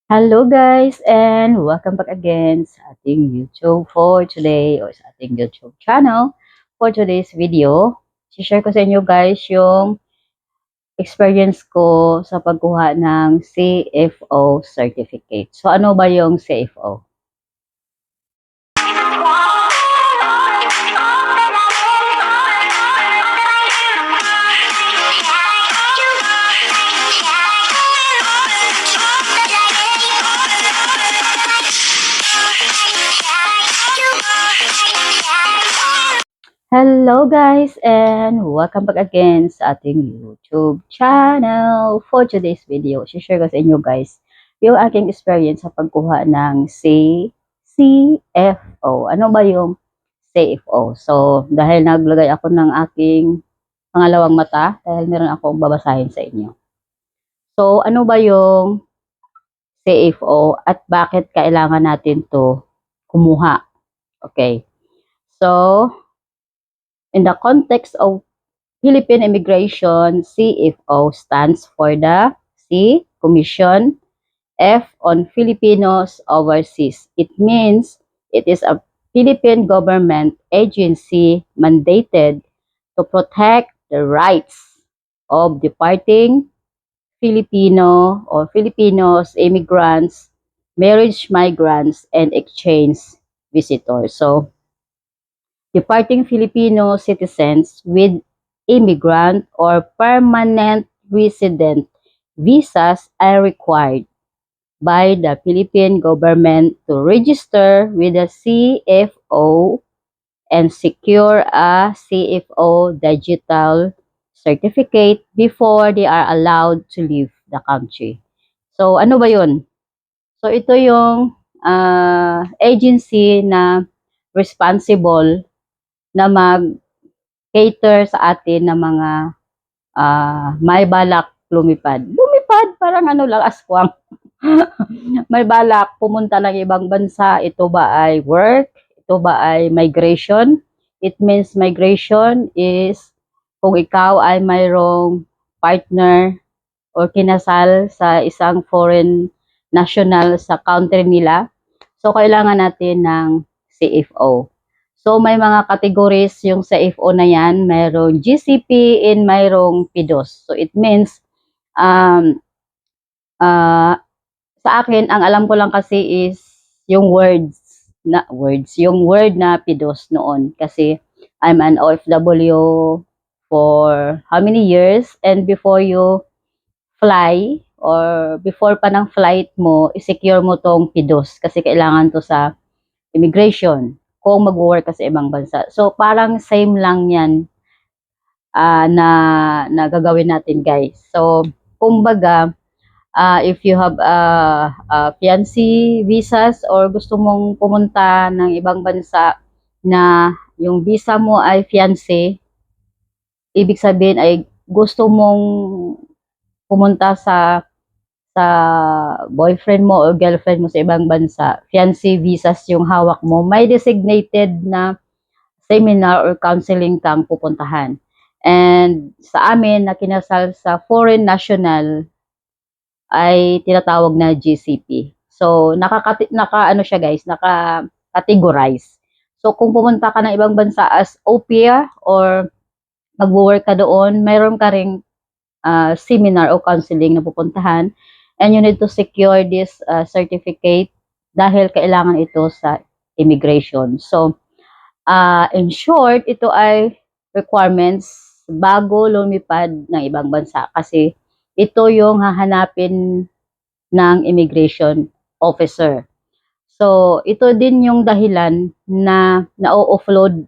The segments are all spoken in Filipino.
Hello guys and welcome back again sa ating YouTube for today or sa ating YouTube channel. For today's video, share ko sa inyo guys yung experience ko sa pagkuha ng CFO certificate. So ano ba yung CFO? Hello guys and welcome back again sa ating YouTube channel. For today's video, share ko sa inyo guys yung aking experience sa pagkuha ng CFO. Ano ba yung CFO? So, dahil naglagay ako ng aking pangalawang mata, dahil meron akong babasahin sa inyo. So, ano ba yung CFO at bakit kailangan natin to kumuha? Okay. So, in the context of Philippine immigration, CFO stands for the C, Commission, F on Filipinos overseas. It means it is a Philippine government agency mandated to protect the rights of departing Filipino or Filipinos, immigrants, marriage migrants, and exchange visitors. So, departing Filipino citizens with immigrant or permanent resident visas are required by the Philippine government to register with the CFO and secure a CFO digital certificate before they are allowed to leave the country. So, ano ba yun? So, ito yung agency na responsible na mag-cater sa atin ng mga may balak lumipad. Lumipad, parang ano lang, aswang. May balak pumunta ng ibang bansa. Ito ba ay work? Ito ba ay migration? It means migration is kung ikaw ay mayroong partner or kinasal sa isang foreign national sa country nila. So, kailangan natin ng CFO. So, may mga categories yung CFO na yan. Mayroong GCP and mayroong PIDOS. So, it means, um, uh, sa akin, ang alam ko lang kasi is yung yung word na PIDOS noon. Kasi I'm an OFW for how many years? And before you fly, or before pa ng flight mo, i-secure mo tong PIDOS. Kasi kailangan to sa immigration kung mag-work ka sa ibang bansa. So, parang same lang yan na gagawin natin, guys. So, kumbaga, if you have fiancé visas or gusto mong pumunta ng ibang bansa na yung visa mo ay fiancé, ibig sabihin ay gusto mong pumunta sa boyfriend mo o girlfriend mo sa ibang bansa, fiancé visas yung hawak mo, may designated na seminar or counseling kang pupuntahan. And sa amin na kinasal sa foreign national ay tinatawag na GCP. So ano siya guys, naka-categorize. So kung pumunta ka ng ibang bansa as au pair or magwo-work ka doon, mayroon ka ring seminar o counseling na pupuntahan, and you need to secure this certificate dahil kailangan ito sa immigration. So, in short, ito ay requirements bago lumipad ng ibang bansa kasi ito yung hahanapin ng immigration officer. So, ito din yung dahilan na na-offload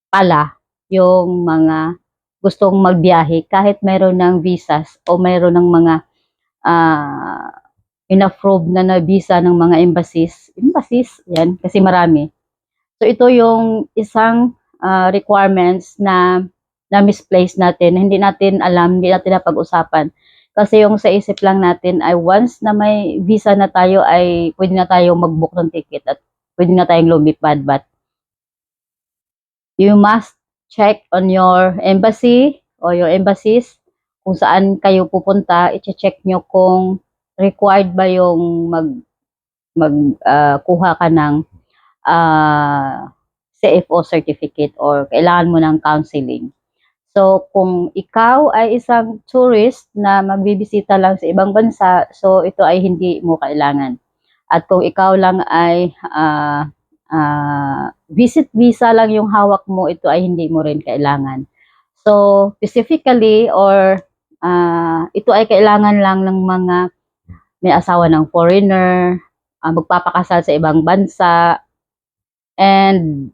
pala yung mga gustong magbiyahe kahit mayroon ng visas o mayroon ng mga uh, in-approve na visa ng mga embassies, yan, kasi marami. So, ito yung isang requirements na misplace natin, hindi natin alam, hindi natin napag-usapan. Kasi yung sa isip lang natin ay once na may visa na tayo ay pwede na tayo mag-book ng ticket at pwede na tayong lumipad. But you must check on your embassy or your embassies kung saan kayo pupunta. I-check nyo kung required ba yung kuha ka ng CFO certificate or kailangan mo ng counseling. So, kung ikaw ay isang tourist na magbibisita lang sa ibang bansa, so ito ay hindi mo kailangan. At kung ikaw lang ay visit visa lang yung hawak mo, ito ay hindi mo rin kailangan. So, specifically or ito ay kailangan lang ng mga may asawa ng foreigner, magpapakasal sa ibang bansa, and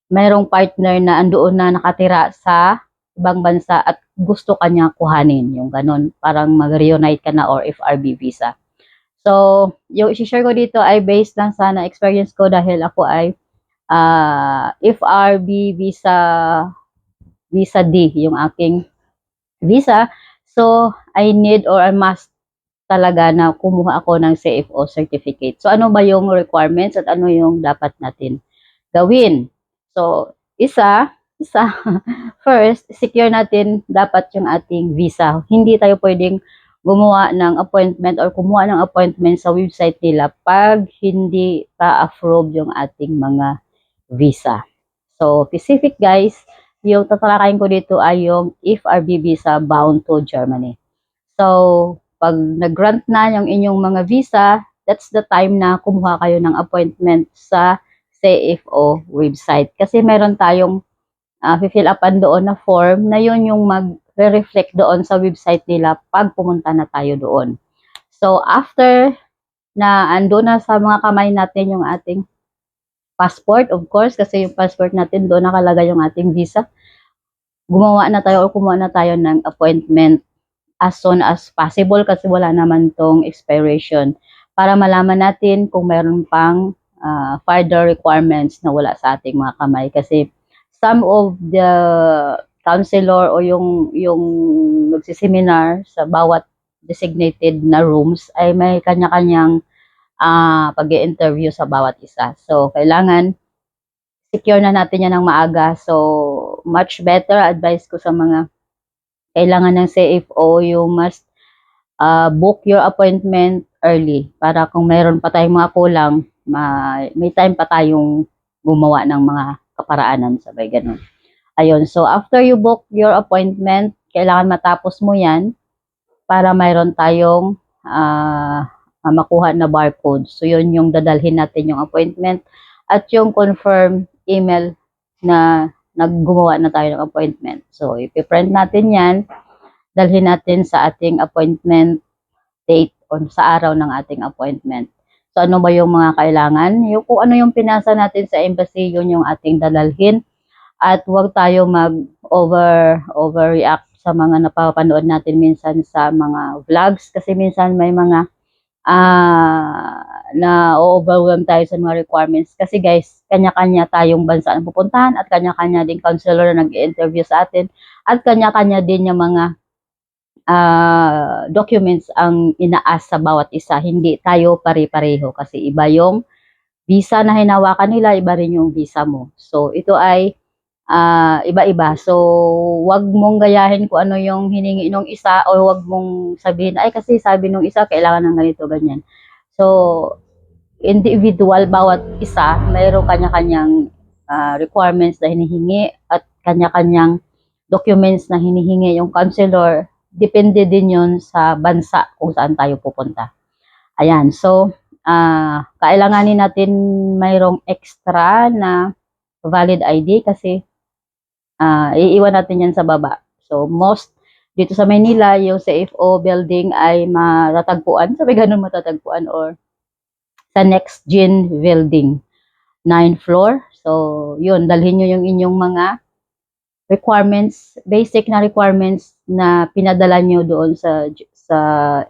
mayroong partner na andoon na nakatira sa ibang bansa at gusto kanya kuhanin, yung ganun, parang mag-reunite ka na or FRB visa. So, yung i-share ko dito ay based lang sa na-experience ko dahil ako ay FRB visa D yung aking visa. So, I need or I must talaga na kumuha ako ng CFO certificate. So, ano ba yung requirements at ano yung dapat natin gawin? So, isa, first, secure natin dapat yung ating visa. Hindi tayo pwedeng gumawa ng appointment or kumuha ng appointment sa website nila pag hindi pa-approve yung ating mga visa. So, specific guys, yung tatalakayin ko dito ay yung FRB visa bound to Germany. So, pag nag-grant na yung inyong mga visa, that's the time na kumuha kayo ng appointment sa CFO website. Kasi meron tayong fill upan doon na form na yun yung mag-reflect doon sa website nila pag pumunta na tayo doon. So, after na ando na sa mga kamay natin yung ating passport, of course, kasi yung passport natin doon nakalagay yung ating visa, gumawa na tayo o kumuha na tayo ng appointment as soon as possible kasi wala naman tong expiration para malaman natin kung meron pang further requirements na wala sa ating mga kamay kasi some of the counselor o yung magsiseminar sa bawat designated na rooms ay may kanya-kanyang pag-i-interview sa bawat isa. So, kailangan secure na natin yan ng maaga. So, much better advice ko sa mga kailangan ng CFO, you must book your appointment early para kung mayroon pa tayong mga kulang, may time pa tayong gumawa ng mga kaparaanan, sabay ganun. Ayun, so after you book your appointment, kailangan matapos mo yan para mayroon tayong makuha na barcode. So yun yung dadalhin natin yung appointment at yung confirm email na naggumawa na tayo ng appointment. So ipiprint natin yan, dalhin natin sa ating appointment date o sa araw ng ating appointment. So ano ba yung mga kailangan? Yung, kung ano yung pinasa natin sa embassy, yun yung ating dadalhin. At huwag tayo overreact sa mga napapanood natin minsan sa mga vlogs kasi minsan may mga na-overwhelm tayo sa mga requirements kasi guys, kanya-kanya tayong bansa ang pupuntahan at kanya-kanya din counselor na nag-interview sa atin at kanya-kanya din yung mga documents ang inaas sa bawat isa. Hindi tayo pare-pareho kasi iba yung visa na hinawakan nila, iba rin yung visa mo. So, ito ay iba-iba. So, wag mong gayahin kung ano yung hiningi nung isa o wag mong sabihin, ay kasi sabi nung isa, kailangan ng ganito, ganyan. So, individual, bawat isa, mayroong kanya-kanyang requirements na hinihingi at kanya-kanyang documents na hinihingi yung counselor. Depende din yun sa bansa kung saan tayo pupunta. Ayan, so, kailanganin natin mayroong extra na valid ID kasi iiwan natin yan sa baba. So, most dito sa Manila, yung CFO building ay matatagpuan. Sabi ganun matatagpuan or sa Next Gen building, 9th floor. So, yun, dalhin nyo yung inyong mga requirements, basic na requirements na pinadala nyo doon sa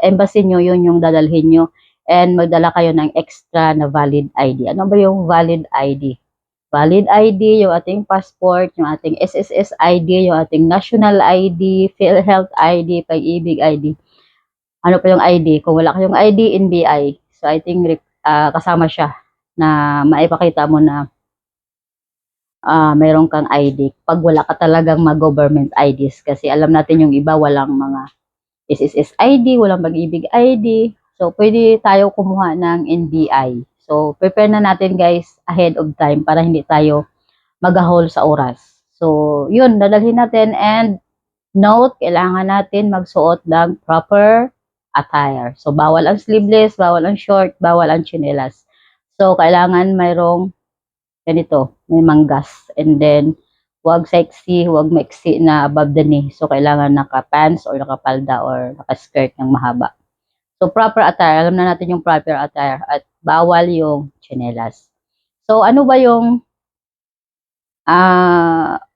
embassy nyo, yun yung dadalhin nyo. And magdala kayo ng extra na valid ID. Ano ba yung valid ID? Valid ID, yung ating passport, yung ating SSS ID, yung ating national ID, PhilHealth ID, Pag-ibig ID. Ano pa yung ID? Kung wala kayong ID, NBI. So, I think kasama siya na maipakita mo na mayroon kang ID. Pag wala ka talagang mag-government IDs. Kasi alam natin yung iba, walang mga SSS ID, walang Pag-ibig ID, So, pwede tayo kumuha ng NBI. So, prepare na natin guys ahead of time para hindi tayo magahol sa oras. So, yun, dadalhin natin and note, kailangan natin magsuot ng proper attire. So, bawal ang sleeveless, bawal ang short, bawal ang chinelas. So, kailangan mayroong ganito, may manggas. And then, huwag sexy, huwag maiksi na above the knee. So, kailangan naka-pants or naka-palda or naka-skirt ng mahaba. So, proper attire. Alam na natin yung proper attire. At bawal yung chinelas. So, ano ba yung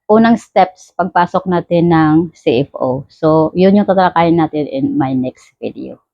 unang steps pagpasok natin ng CFO? So, yun yung tatalakayin natin in my next video.